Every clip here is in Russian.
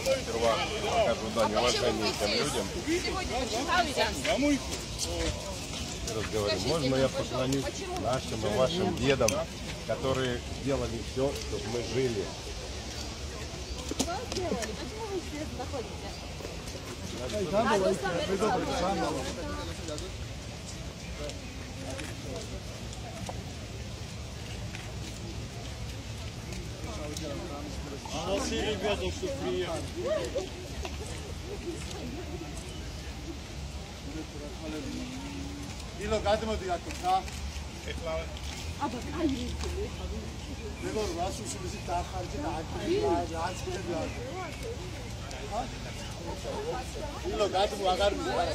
сперва покажу дань уважения тем людям. Разговариваю. Можно я поклонюсь нашим и вашим дедам, которые сделали все, чтобы мы жили. Молодцы ребята, что приехали. Ило გადმოდი აკეთა. ეხლა აბა აი მეგო რასუს ისე დაახარჯე და აკეთე რაც ხდება. ило გადმო აღარ მიზარა.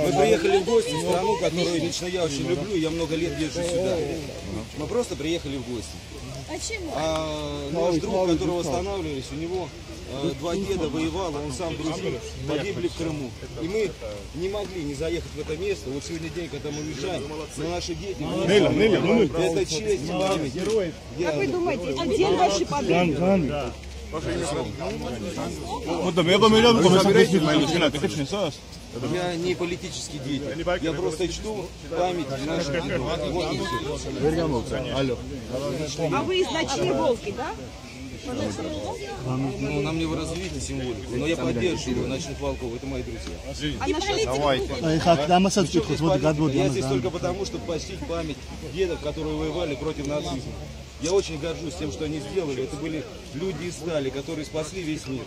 Мы приехали в гости в страну, которую лично я очень люблю, я много лет езжу сюда. Мы просто приехали в гости. А наш друг, которого останавливались, у него 2 деда воевал, он сам друзил, погибли в Крыму. И мы не могли не заехать в это место. Вот сегодня день, когда мы уезжаем, но наши дети, это честь и память. Как вы думаете, где ваши победы? Я не политический деятель, я просто чту память наших детей. А вы из ночной волки, да? Ну, нам не выразили символику, но я поддерживаю ночных волков, это мои друзья. Я здесь только потому, чтобы почтить память дедов, которые воевали против нацизма. Я очень горжусь тем, что они сделали. Это были люди из стали, которые спасли весь мир.